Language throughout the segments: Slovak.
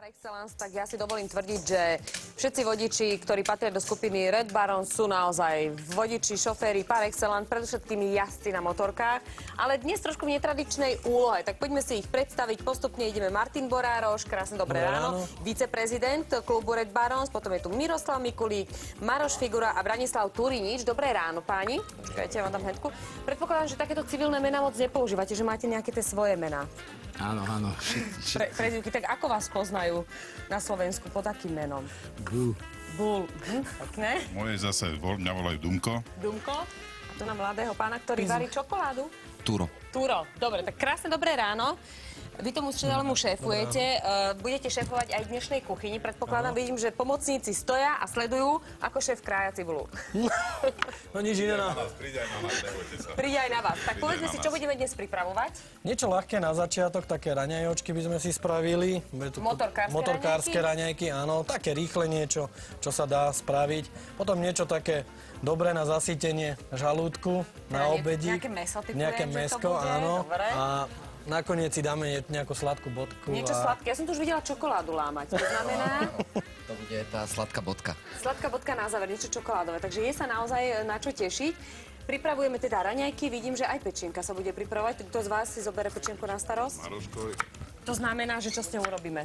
Par excellence, tak ja si dovolím tvrdiť, že všetci vodiči, ktorí patria do skupiny Red Baron, sú naozaj vodiči, šoféri par excellence, predovšetkým jazdci na motorkách, ale dnes trošku v netradičnej úlohe. Tak poďme si ich predstaviť. Postupne ideme Martin Borároš, krásne dobré ráno, viceprezident klubu Red Barons, potom je tu Miroslav Mikulík, Maroš Figura a Branislav Turinič. Dobré ráno, páni. Počkajte, ja vám dám hneďku. Predpokladám, že takéto civilné mená moc nepoužívate, že máte nejaké tie svoje mená. Áno, áno. Prezivky, tak ako vás poznajú na Slovensku pod akým menom? Bull. Bull. Pekné. Moje zase, mňa volajú Dumko. Dumko. A tu na mladého pána, ktorý varí čokoládu. Turo. Turo. Dobre, tak krásne dobré ráno. Vy tomu celému šéfujete. Budete šéfovať aj v dnešnej kuchyni. Predpokladám, vidím, že pomocníci stoja a sledujú, ako šéf krája cibulu. No nič iné. Príď aj na nás, nebojte sa. Príde aj na vás. Tak povedzme si, čo budeme dnes pripravovať. Niečo ľahké na začiatok, také raňajočky by sme si spravili. Motorkárske raňajky, áno. Také rýchle niečo, čo sa dá spraviť. Potom niečo také dobré na zasýtenie žalúdku, na obedík. Nejaké mäso typujem, nejaké mäsko, áno. Dobre. A nakoniec si dáme nejakú sladkú bodku. Niečo sladké. Ja som tu už videla čokoládu lámať. To znamená... To bude tá sladká bodka. Sladká bodka na záver, niečo čokoládové. Takže je sa naozaj na čo tešiť. Pripravujeme teda raňajky. Vidím, že aj pečienka sa bude pripravovať. Kto z vás si zoberie pečienku na starosť? Maroško. To znamená, že čo s ňou urobíme?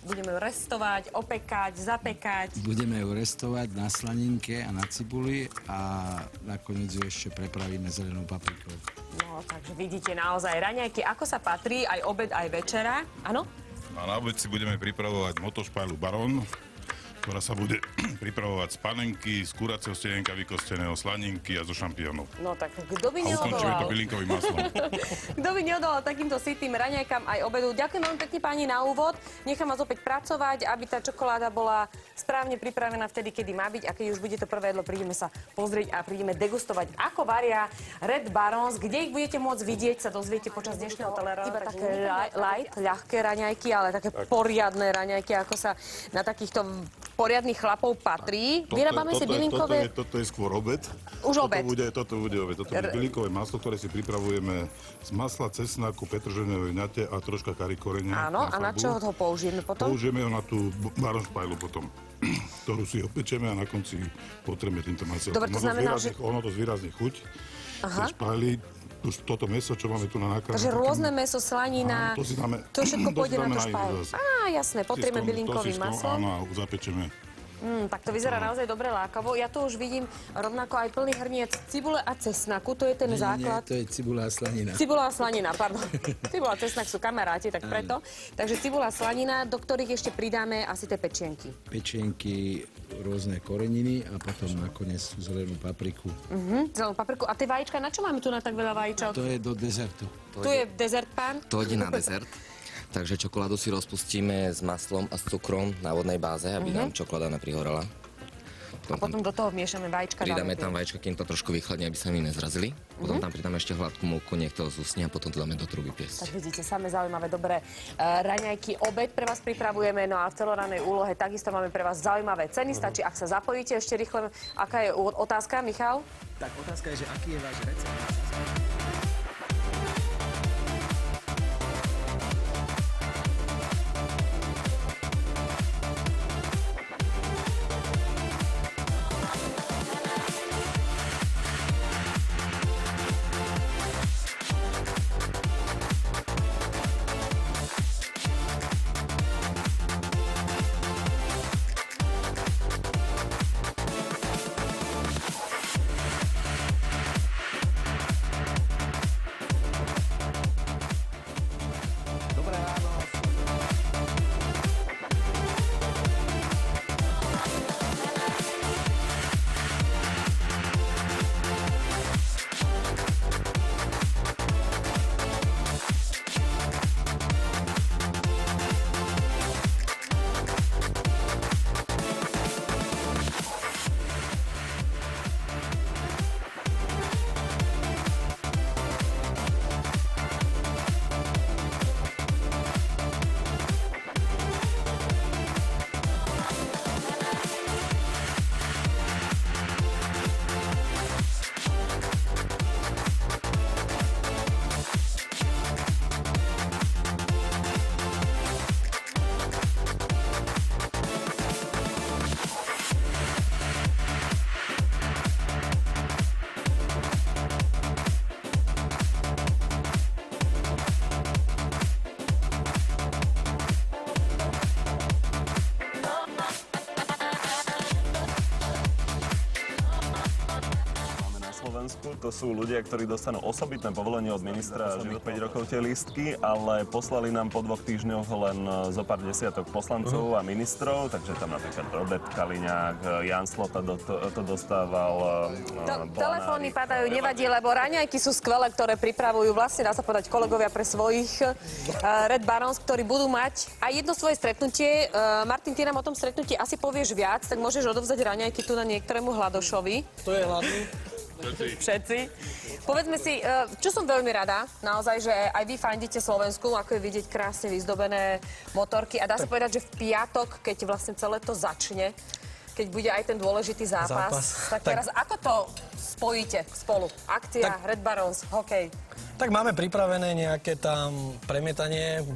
Budeme ju restovať, opekať, zapekať. Budeme ju restovať na slaninke a na cibuli a nakoniec ju ešte prepravíme zelenou paprikou. No, takže vidíte naozaj raňajky, ako sa patrí, aj obed, aj večera. Áno? A na obed si budeme pripravovať motošpajlu Baron, ktorá sa bude pripravovať z panenky, z kuracieho stenienka vykosteného, slaninky a zo šampiónov. No tak kto by A ukončíme to neodolal? bylinkovým maslom. Kto by neodolal takýmto sytým raňajkám aj obedu? Ďakujem veľmi pekne páni na úvod. Nechám vás opäť pracovať, aby tá čokoláda bola správne pripravená vtedy, kedy má byť. A keď už bude to prvé jedlo, prídeme sa pozrieť a prídeme degustovať, ako varia Red Barons. Kde ich budete môcť vidieť, sa dozviete počas dnešného teleránu. Iba také light, ľahké raňajky, ale také poriadne raňajky, ako sa na takýchto poriadnych chlapov patrí. Vyrábame si bylinkové... Toto je skôr obed. Už obed. Toto bude obed. Toto bude bylinkové maslo, ktoré si pripravujeme z masla, cesnaku, petržlenovej nate a troška kari koreňa. Áno, a na čo ho použijeme potom? Použijeme ho na tú baronšpajlu potom, ktorú si opečeme a na konci potreme týmto maslom. Dobre, to znamená, že... Ono to zvýrazní chuť. Aha. Špajly, toto mäso, čo máme tu na náklade. Takže rôzne mäso, slanina, to všetko pôjde na tú špajlu. Á, jasné, potrieme bylinkovým maslom. Áno, a zapečeme. Tak to vyzerá naozaj dobre lákavo. Ja tu už vidím rovnako aj plný hrniec cibule a cesnaku. To je ten základ. Nie, to je cibula a slanina. Cibula a slanina, pardon. Cibula a cesnak sú kamaráti, tak preto. Takže cibula a slanina, do ktorých ešte pridáme asi tie pečienky. Pečienky, rôzne koreniny a potom nakoniec zelenú papriku. Zelenú papriku. A tie vajíčka, na čo máme tu na tak veľa vajíčok? To je do dezertu. Tu je dezert, pán. To ide na dezert. Takže čokoládu si rozpustíme s maslom a s cukrom na vodnej báze, aby nám čokoláda neprihorela. A potom do toho miešame vajíčka. Pridáme tam vajíčka, kým to trošku vychladne, aby sa mi nezrazili. Potom tam pridáme ešte hladkú múku, nech to zúsne a potom to dáme do truby piesť. Tak vidíte, samé zaujímavé, dobré raňajky. Obed pre vás pripravujeme, no a v celorannej úlohe takisto máme pre vás zaujímavé ceny. Stačí, ak sa zapojíte ešte rýchle. Aká je otázka, Michal? Tak otázka je, že aký je váš recept? to sú ľudia, ktorí dostanú osobitné povolenie od ministra živých 5 rokov tie lístky, ale poslali nám po 2 týždňoch len zo pár desiatok poslancov a ministrov, takže tam napríklad Robert Kaliňák, Jan Slota to dostával. Telefóny padajú, nevadí, lebo raňajky sú skvelé, ktoré pripravujú vlastne, dá sa povedať, kolegovia pre svojich Red Barons, ktorí budú mať aj jedno svoje stretnutie. Martin, ty nám o tom stretnutí asi povieš viac, tak môžeš odovzdať raňajky tu na niektorému hladošovi. To je hladný. Všetci. Povedzme si, čo som veľmi rada, naozaj, že aj vy fandíte Slovensku, ako je vidieť krásne vyzdobené motorky. A dá sa povedať, že v piatok, keď vlastne celé to začne, keď bude aj ten dôležitý zápas. Tak teraz ako to spojíte spolu? Akcia, Red Barons, hokej. Tak máme pripravené nejaké tam premietanie,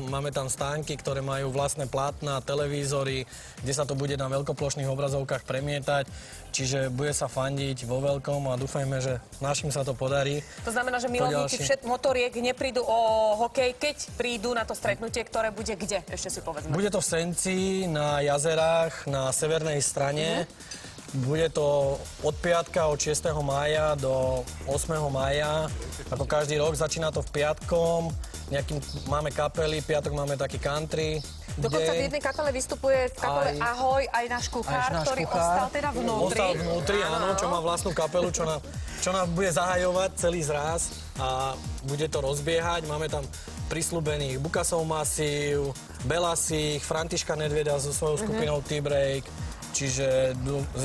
máme tam stánky, ktoré majú vlastné plátna, televízory, kde sa to bude na veľkoplošných obrazovkách premietať, čiže bude sa fandiť vo veľkom a dúfajme, že našim sa to podarí. To znamená, že milovníci motoriek neprídu o hokej, keď prídu na to stretnutie, ktoré bude kde? Ešte si povedzme. Bude to v Senci, na jazerách, na severnej strane. Bude to od piatka, od 6. mája do 8. mája. Ako každý rok, začína to v piatkom. Máme kapely, piatok máme taký country. Dokonca v jednej kapele vystupuje v kapele Ahoj aj náš kuchár, ktorý ostal teda vnútri. Ostal vnútri, áno, čo má vlastnú kapelu, čo nám bude zahajovať celý zraz a bude to rozbiehať. Máme tam prislúbených Bukasov Masív, Belasich, Františka Nedvieda so svojou skupinou T-Break. Čiže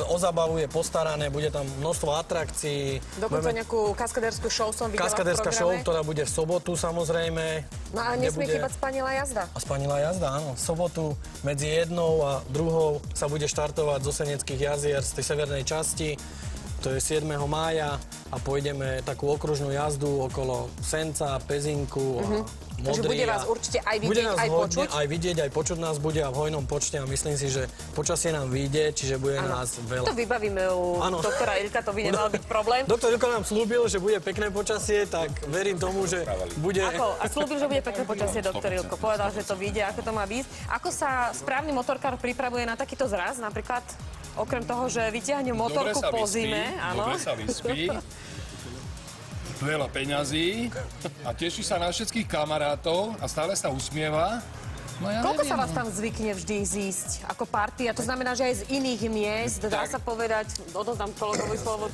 o zábavu je postarané, bude tam množstvo atrakcií. Dokonca nejakú kaskaderskú show som videla v programe. Kaskaderská show, ktorá bude v sobotu samozrejme. No a nesmie chýbať spanilá jazda. A spanilá jazda, áno. V sobotu medzi 1 a 2 sa bude štartovať z Oseneckých jazier z tej severnej časti. To je 7. mája a pôjdeme takú okružnú jazdu okolo Senca, Pezinku a Modry. Takže bude vás určite aj vidieť, aj počuť? Aj vidieť, aj počuť nás bude a v hojnom počte a myslím si, že počasie nám vyjde, čiže bude nás veľa. To vybavíme u doktora Ilka, to by nemal byť problém. Doktor Ilka nám slúbil, že bude pekné počasie, tak verím tomu, že bude... Ako? A slúbil, že bude pekné počasie, doktor Ilko. Povedal, že to vyjde, ako to má byť. Ako sa správny motorkár pripravuje na takýto zraz? Napríklad okrem toho, že vytiahne motorku po zime. Dobre sa vyspí. Veľa peňazí a teší sa na všetkých kamarátov a stále sa usmieva. No ja koľko neviem, sa vás tam zvykne vždy zísť ako partia? To znamená, že aj z iných miest, dá sa povedať, odozdám kolegovi slovo.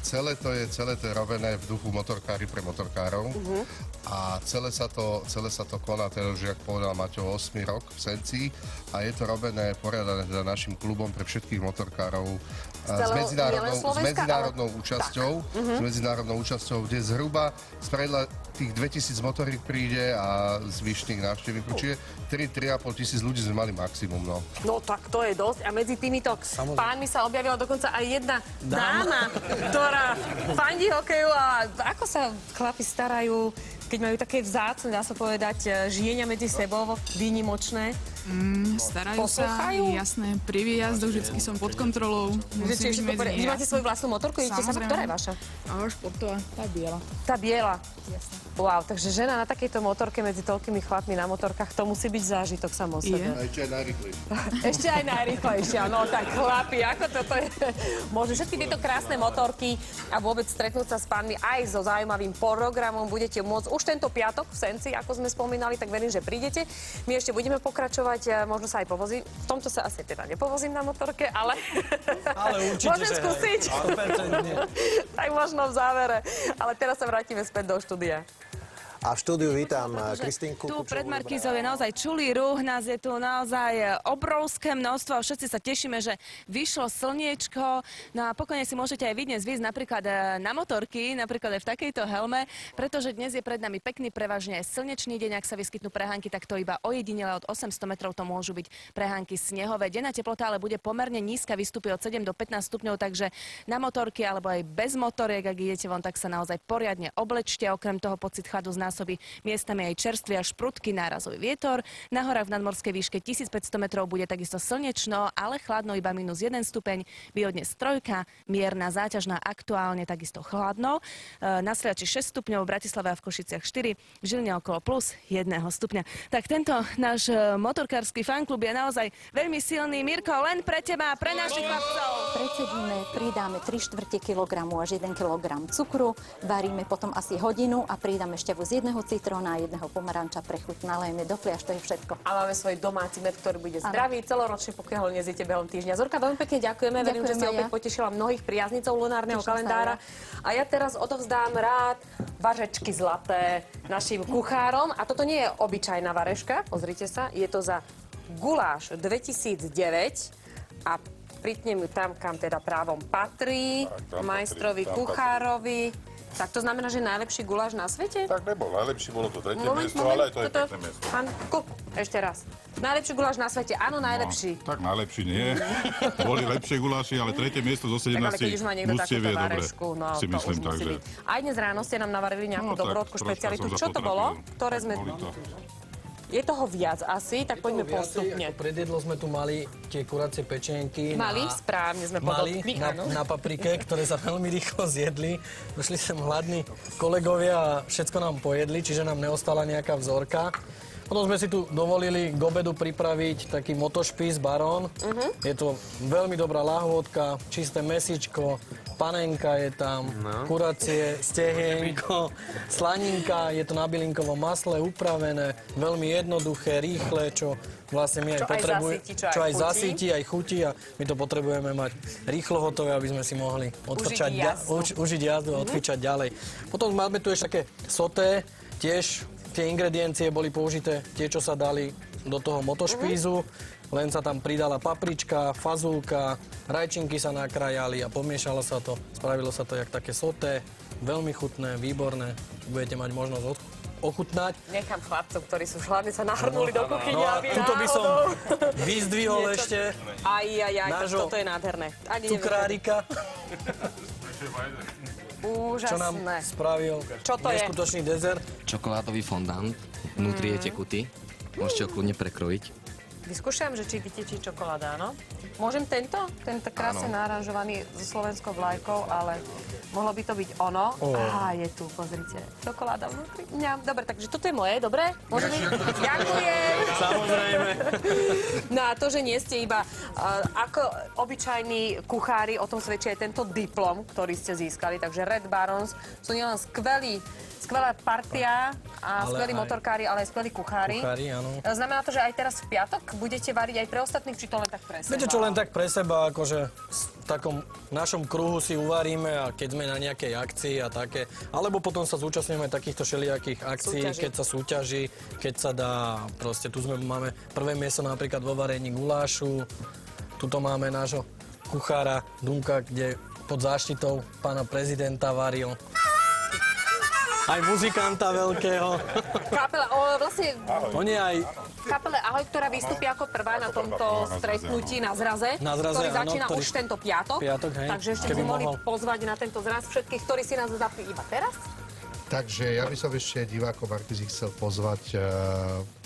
Celé to je robené v duchu motorkári pre motorkárov a celé sa to koná, teda, že, jak povedal Maťo, 8. rok v Senci a je to robené, poriadané teda našim klubom pre všetkých motorkárov s medzinárodnou účasťou, kde zhruba spravidla tých 2000 motoriek príde a zvyšných návštevík. Čiže 3,5 tisíc ľudí sme mali maximum, no. No tak to je dosť. A medzi týmito pánmi sa objavila dokonca aj jedna dáma, ktorá fandí hokeju. A ako sa chlapi starajú, keď majú také vzácne, dá sa povedať, žijenia medzi sebou, výnimočné? Starajú sa, jasné, pri výjazdoch vždycky som pod kontrolou. Vy máte svoju vlastnú motorku? Idete sama, ktorá je vaša? Športová, tá biela. Tá biela. Jasné. Wow, takže žena na takejto motorke medzi toľkými chlapmi na motorkách, to musí byť zážitok samo o sebe. A ešte aj najrýchlejšie. Ešte aj najrýchlejšie, no tak chlapi, ako toto je? Môže všetky tieto krásne motorky a vôbec stretnúť sa s pánmi aj so zaujímavým programom budete môcť už tento piatok v Senci, ako sme spomínali, tak verím, že prídete. My ešte budeme pokračovať, možno sa aj povozím. V tomto sa asi teda nepovozím na motorke, ale určite môžem skúsiť. Tak možno v závere. Ale teraz sa vrátime späť do štúdia. A v štúdiu vítam Kristínku. Tu pred Markízou je naozaj čulý ruch, nás je tu naozaj obrovské množstvo a všetci sa tešíme, že vyšlo slniečko. No a pokojne si môžete aj vy dnes výjsť napríklad na motorky, napríklad aj v takejto helme, pretože dnes je pred nami pekný, prevažne slnečný deň. Ak sa vyskytnú prehánky, tak to iba ojedinele od 800 metrov to môžu byť prehánky snehové. Denná teplota ale bude pomerne nízka, vystúpi od 7 do 15 stupňov, takže na motorky alebo aj bez motoriek, ak idete von, tak sa naozaj poriadne oblečte. Okrem toho pocit chladu z nás zásobí miestami aj čerstvý až prudký nárazový vietor. Na horách v nadmorskej výške 1500 metrov bude takisto slnečno, ale chladno iba -1 stupeň. Výhodne strojka, mierna záťažná, aktuálne takisto chladno. Na Sliači 6 stupňov, v Bratislave a v Košiciach 4, v Žiline okolo +1 stupňa. Tak tento náš motorkársky fanklub je naozaj veľmi silný. Mirko, len pre teba a pre našich chlapcov. Predsedíme, pridáme 3/4 kilogramu až 1 kilogram cukru, varíme potom asi hodinu a pridáme šťavu z 1 citróna a 1 pomaranča pre chuť. Nalejeme do fliaš, to je všetko. A máme svoj domáci med, ktorý bude zdravý celoročne, pokiaľ ho nezjete behom týždňa. Zorka, veľmi pekne ďakujeme. Verím, že ste opäť potešila mnohých priaznicov lunárneho kalendára. A ja teraz odovzdám rád vařečky zlaté našim kuchárom. A toto nie je obyčajná vareška, pozrite sa, je to za guláš 2009 a pritnem ju tam, kam teda právom patrí, majstrovi kuchárovi. Tak to znamená, že najlepší guláš na svete? Tak nebol najlepší, bolo to tretie miesto, ale aj to je pekné miesto. Pán Kup, ešte raz. Najlepší guláš na svete, áno, najlepší. No, tak najlepší nie. Boli lepšie guláši, ale tretie miesto zo 17 mužstiev je dobre. Si myslím, takže. Aj dnes ráno ste nám navarili nejakú dobrodku, špecialitu. Čo to bolo? Ktoré sme... Je toho viac asi, tak poďme postupne. Pred jedlo sme tu mali tie kuracie pečenky. Mali, správne sme podotkli, áno. Na paprike, ktoré sa veľmi rýchlo zjedli. Došli sem hladní kolegovia a všetko nám pojedli, čiže nám neostala nejaká vzorka. Potom sme si tu dovolili k obedu pripraviť taký motošpís Baron. Je to veľmi dobrá lahôdka, čisté mesičko, panenka je tam, kuracie, stehienko, slaninka, je to na bylinkovom masle upravené, veľmi jednoduché, rýchle, čo vlastne my aj potrebujeme. Čo aj zasíti, aj chutí a my to potrebujeme mať rýchlo hotové, aby sme si mohli užiť jazdu a odfičať ďalej. Potom máme tu ešte také soté, tiež tie ingrediencie boli použité, tie, čo sa dali do toho motošpízu. Len sa tam pridala paprička, fazulka, rajčinky sa nakrajali a pomiešalo sa to. Spravilo sa to jak také soté, veľmi chutné, výborné. Budete mať možnosť ochutnať. Nechám chlapcov, ktorí sú hladní, sa nahrnuli do kuchyne, aby tuto by som vyzdvihol ešte toto je nádherné. Cukrárika. Úžasné. Čo nám spravil neskutočný dezert. Čokoládový fondant, vnútri je tekutý. Môžete ho kľudne prekrojiť. Vyskúšam, že či vytečí čokoláda, áno? Môžem tento? Tento krásne naranžovaný so slovenskou vlajkou, ale mohlo by to byť ono. Á, je tu, pozrite. Čokoláda vnútri. Dobre, takže toto je moje, dobre? Môžeme? Ďakujem. Samozrejme. No a to, že nie ste iba ako obyčajní kuchári, o tom svedčí aj tento diplom, ktorý ste získali. Takže Red Barons sú nielen skvelá partia a skvelí motorkári, ale aj skvelí kuchári. Znamená to, že aj teraz v piatok budete variť aj pre ostatných, či to len tak pre seba? Viete čo, len tak pre seba, akože v takom našom kruhu si uvaríme a keď sme na nejakej akcii a také, alebo potom sa zúčastňujeme takýchto všelijakých akcií, keď sa súťaží, keď sa dá, proste tu máme prvé miesto napríklad vo varení gulášu, tuto máme nášho kuchára Dunka, kde pod záštitou pána prezidenta varil. Aj muzikanta veľkého. Kapela, vlastne... On je aj... Kapele Ahoj, ktorá vystúpi ako prvá na tomto stretnutí na zraze, ktorý začína už tento piatok. Takže ešte by mohli pozvať na tento zraz všetkých, ktorí si nás zapli iba teraz. Takže ja by som ešte divákov Markízy chcel pozvať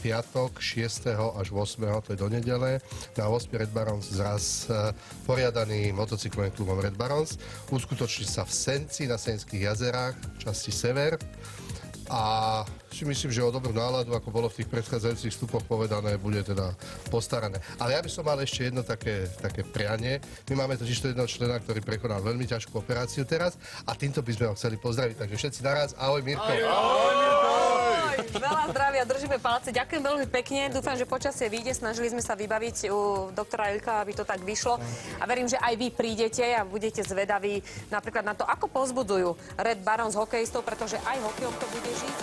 piatok 6. až 8. to je do nedele, na 8. Red Barons zraz poriadaný motocyklovým klubom Red Barons. Uskutoční sa v Senci, na Senských jazerách, časti Sever. A si myslím, že o dobrú náladu, ako bolo v tých predchádzajúcich vstupoch povedané, bude teda postarané. Ale ja by som mal ešte jedno také prianie. My máme totiž to jedného člena, ktorý prekonal veľmi ťažkú operáciu teraz a týmto by sme ho chceli pozdraviť. Takže všetci naraz. Ahoj, Mirko. Ahoj, Mirko. Veľa zdravia, držíme palce. Ďakujem veľmi pekne. Dúfam, že počasie vyjde. Snažili sme sa vybaviť u doktora Ilka, aby to tak vyšlo. A verím, že aj vy prídete a budete zvedaví napríklad na to, ako povzbudzujú Red Barons hokejistov, pretože aj hokejom to bude žiť.